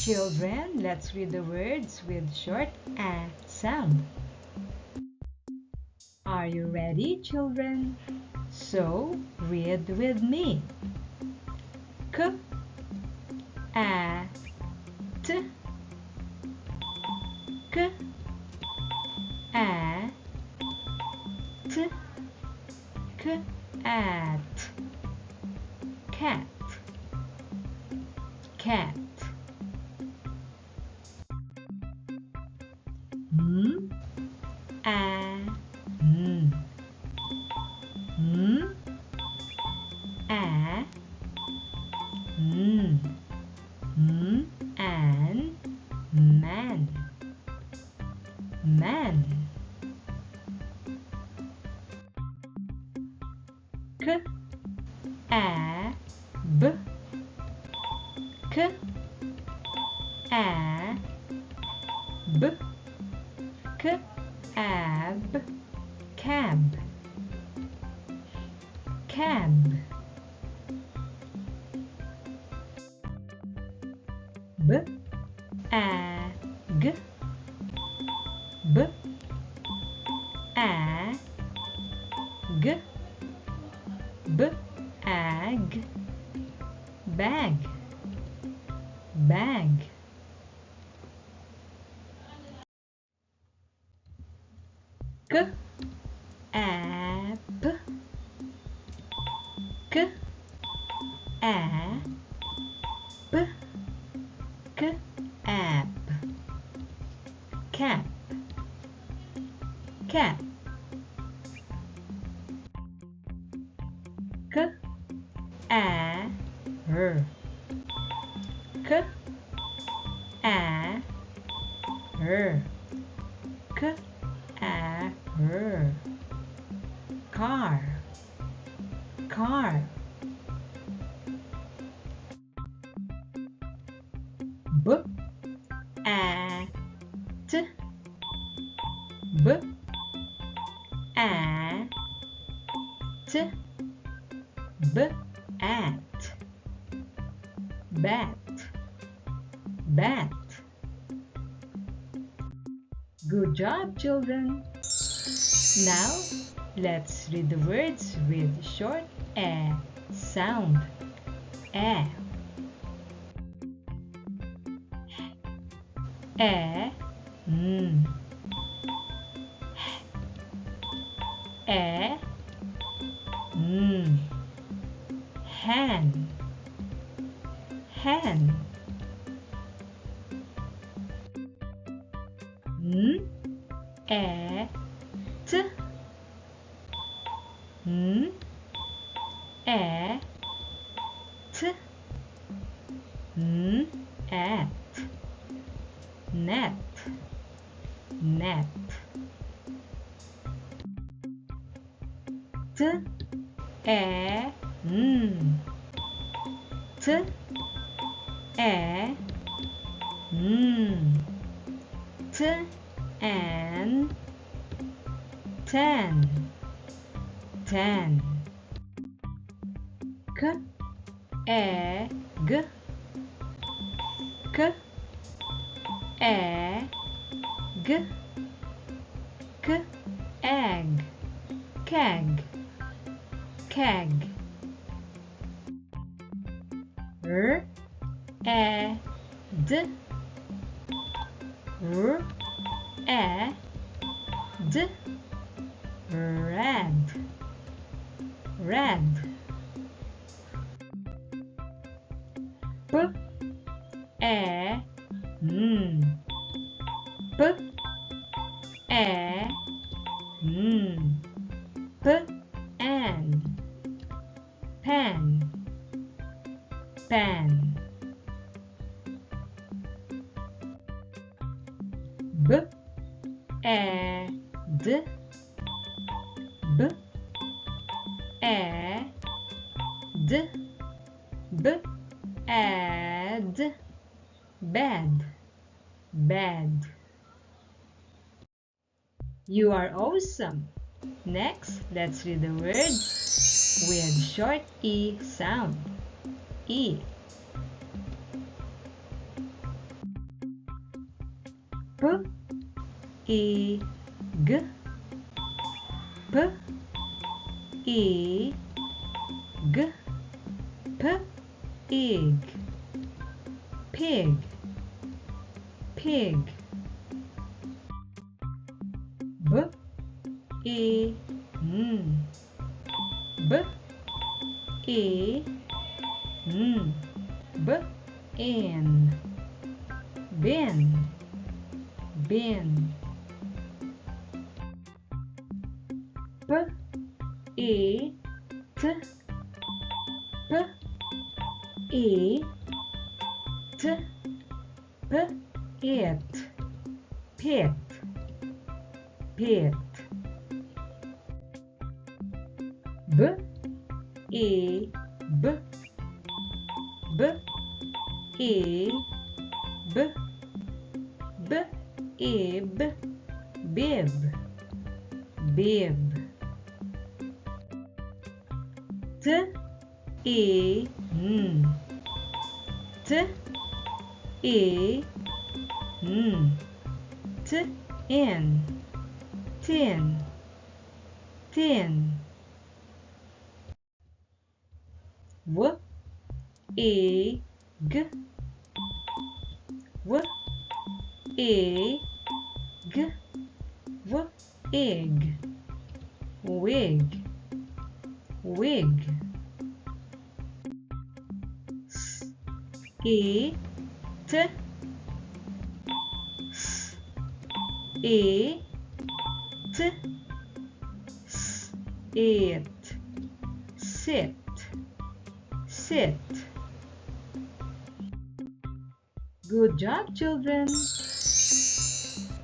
Children, let's read the words with short a sound. Are you ready, children? So, read with me. K, a, t, k, a, t, k, at, cat, cat. M, a, m, m, a, m, m, and man, man. K, a, b, k, a, b, k, ab, cab, cab. B, a, g, b, a, g, b, ag, bag, bag. K, ap, k, a, p, k, ap, cap, cap. K, a, r, k, a, r, k, a, r, car, car. B, a, t, b, a, t, b, at, bat, bat. Good job, children. Now, let's read the words with short a sound. A. A, m. A, m. Hen, hen. M, a, t, m, a, t, m, at, net, net. T, a, m, t, a, m, t, and ten, ten. K, a, g, k, a, g, k, egg, keg, keg. R, a, d, r, a, d, red, red. P, a, m, p, a, m, p, and pen, pen. B, a, d, b, a, d, b, add, bed, bed. You are awesome. Next, let's read the word with short E sound. E. P E G P E G P Egg Pig Pig B E N B E N B N bin bin P E T P E T P it pit pit B E B B E B B ib bib bib T E N T E N T in tin tin W E G W E G W egg wig wig S E T S E T S it sit sit. Good job, children.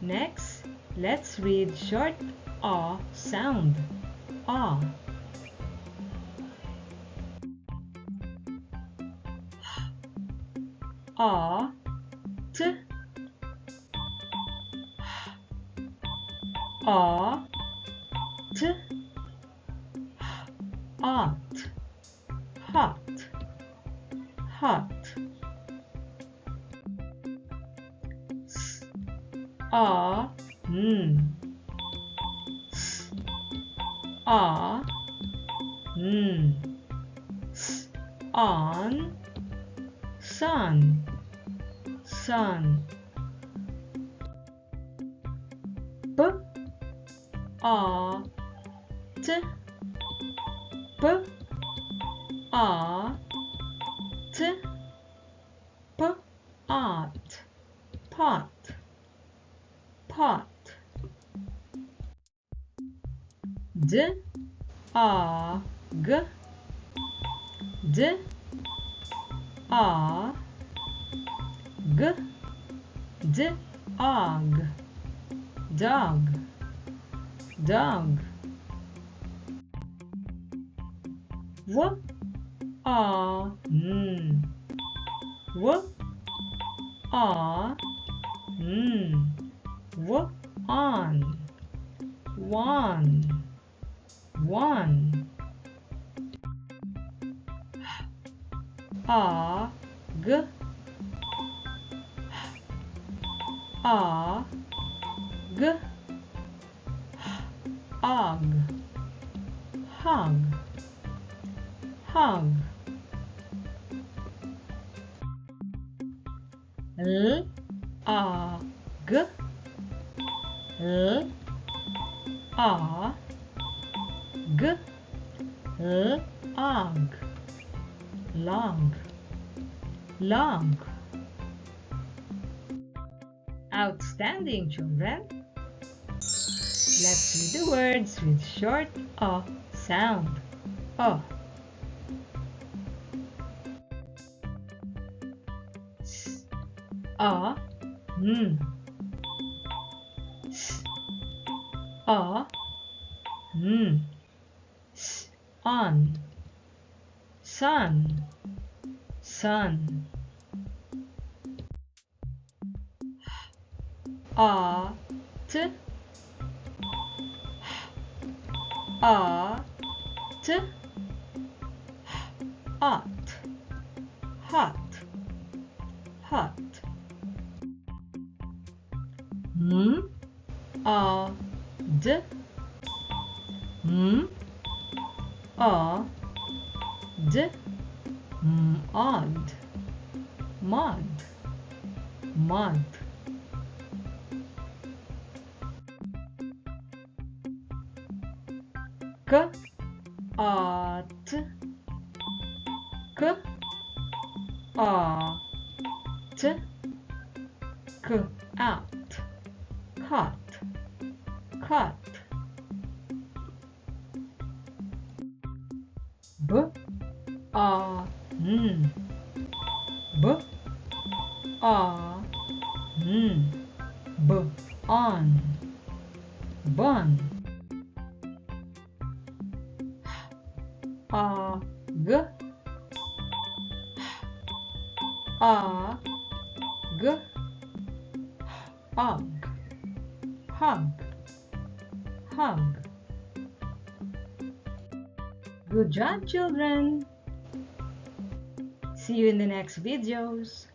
Next, let's read short A sound. A. A T A T Hot hot hot S A N S A N S on sun sun B A T B A T P ot pot pot D A G D A G D og dog dog W A N W A N W on one one A G A G og hug hug L A G L A G L og log log. Outstanding, children. Let's read the words with short A sound. A. S A N S A N S on sun sun A T A T hot hot hot odd, odd, odd, mud, mud. Cat, cat, cat, cat. B, a, n, b, a, n, b, on, bun. A, g, a, g, hug, hug, hug. Good job, children! See you in the next videos.